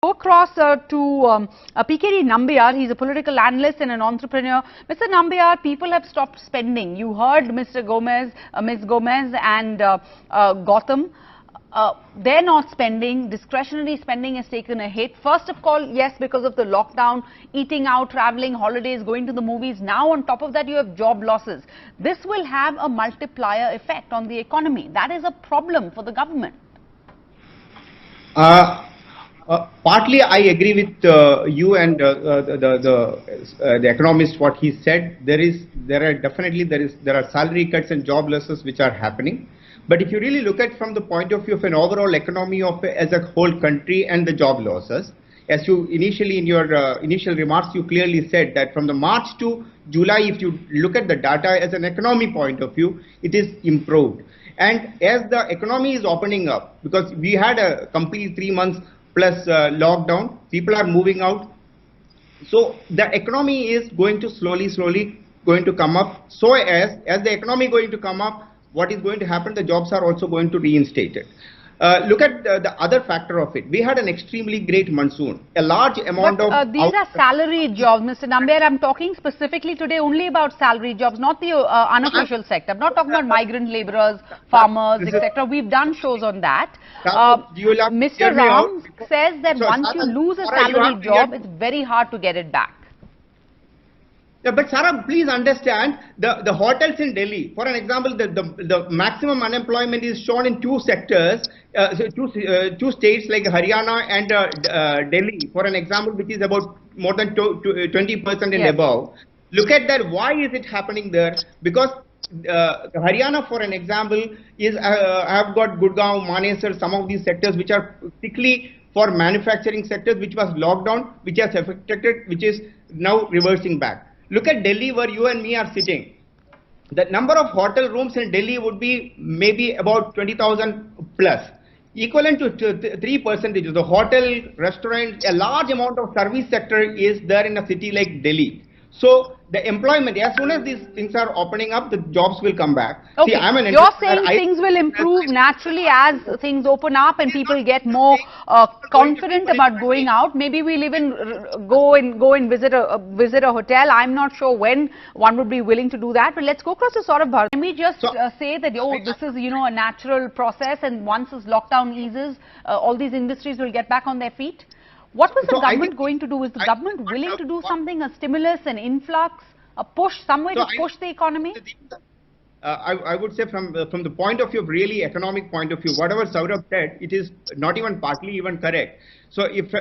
go across to PKD Nambiar. He's a political analyst and an entrepreneur. Mr. Nambiar, people have stopped spending. You heard Mr. Gomez, Ms. Gomez and Gautam. They're not spending. Discretionary spending has taken a hit. First of all, yes, because of the lockdown, eating out, traveling, holidays, going to the movies. Now, on top of that, you have job losses. This will have a multiplier effect on the economy. That is a problem for the government. Partly, I agree with you and the economist. What he said, there are salary cuts and job losses which are happening. But if you really look at from the point of view of an overall economy of as a whole country and the job losses, as you initially in your initial remarks, you clearly said that from the March to July, if you look at the data as an economy point of view, it is improved. And as the economy is opening up, because we had a complete 3 months plus lockdown, people are moving out. So the economy is going to slowly going to come up. So as the economy going to come up, what is going to happen? The jobs are also going to reinstate it. Look at the other factor of it. We had an extremely great monsoon. A large amount of... these are salary jobs, Mr. Nambiar. I'm talking specifically today only about salary jobs, not the unofficial sector. I'm not talking about migrant laborers, farmers, etc. We've done shows on that. Mr. Ram says that once you lose a salary job, it's very hard to get it back. Yeah, but Sarah, please understand the hotels in Delhi. For an example, the maximum unemployment is shown in two sectors, two states like Haryana and Delhi. For an example, which is about more than 20% and above. Look at that. Why is it happening there? Because Haryana, for an example, is have got Gurgaon, Manesar, some of these sectors which are strictly for manufacturing sectors, which was locked down, which has affected, which is now reversing back. Look at Delhi where you and me are sitting. The number of hotel rooms in Delhi would be maybe about 20,000 plus, equivalent to 3%. The hotel, restaurant, a large amount of service sector is there in a city like Delhi. So the employment, as soon as these things are opening up, the jobs will come back. Okay, see, you're saying things will improve naturally as things open up and people get more confident about going out. Maybe we'll even go and visit a hotel. I'm not sure when one would be willing to do that. But let's go across to Saurabh Bharat. Can we just say that this is a natural process, and once this lockdown eases, all these industries will get back on their feet? What was the government going to do? Is the government willing to do something, a stimulus, an influx, a push, some way to push the economy? I would say from the point of view of really economic point of view, whatever Saurabh said, it is not even partly even correct. So if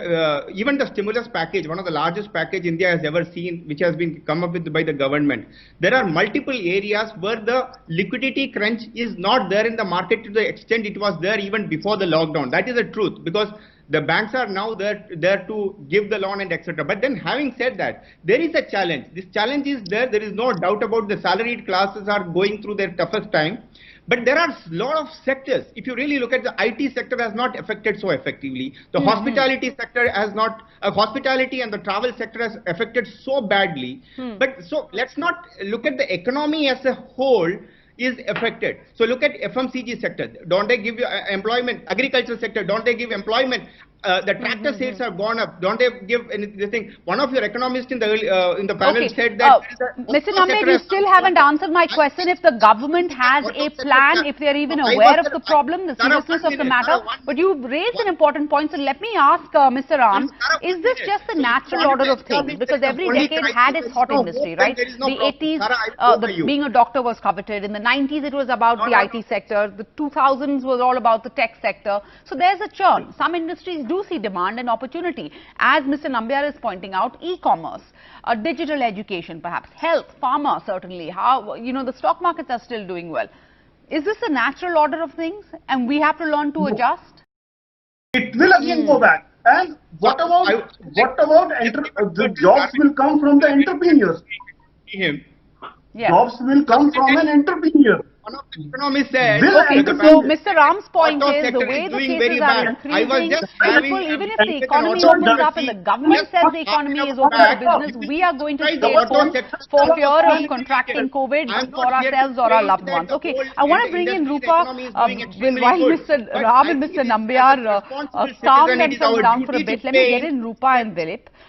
even the stimulus package, one of the largest package India has ever seen, which has been come up with by the government, there are multiple areas where the liquidity crunch is not there in the market to the extent it was there even before the lockdown. That is the truth, because the banks are now there to give the loan and etc. But then having said that, there is a challenge. This challenge is there. There is no doubt about the salaried classes are going through their toughest time. But there are a lot of sectors. If you really look at the IT sector has not affected so effectively. The hospitality sector has not, hospitality and the travel sector has affected so badly. But so let's not look at the economy as a whole is affected. So look at FMCG sector. Don't they give you employment? Agriculture sector, don't they give employment? The tractor sales have gone up. Don't they give anything? One of your economists in the panel said that. Mr. Nambiar, you still haven't answered my question. If the government has a plan, if they are even aware of the problem, the seriousness of the matter. But you raised an important point. So let me ask Mr. Ram, is this just the natural order of things? Because every decade had its hot industry, right? The 80s, being a doctor was coveted. In the 90s, it was about the IT sector. The 2000s was all about the tech sector. So there's a churn. Some industries do see demand and opportunity. As Mr. Nambiar is pointing out, e-commerce, digital education perhaps, health, pharma certainly, how, the stock markets are still doing well. Is this a natural order of things and we have to learn to adjust? It will again go back. And what about the jobs will come from the entrepreneurs? Jobs will come from an entrepreneur. one of the economists said. Will Okay, the so fact- Mr. Ram's point auto is the sector way is the doing very cases are bad. I was increasing, just having people, even if a the with an economy auto opens up and the government just says the half economy an is hour open for back, business, we are going to the stay auto home sector for is fear of doing contracting COVID I'm for not here to ourselves or our say loved that ones. the Okay, whole I want to bring in industry, the Rupa, economy is doing extremely while good. Mr. But Ram I and think Mr. it is, as a Nambiar responsible calm citizen, it is themselves our down for a duty to bit. Let me pay get in Rupa and Dilip.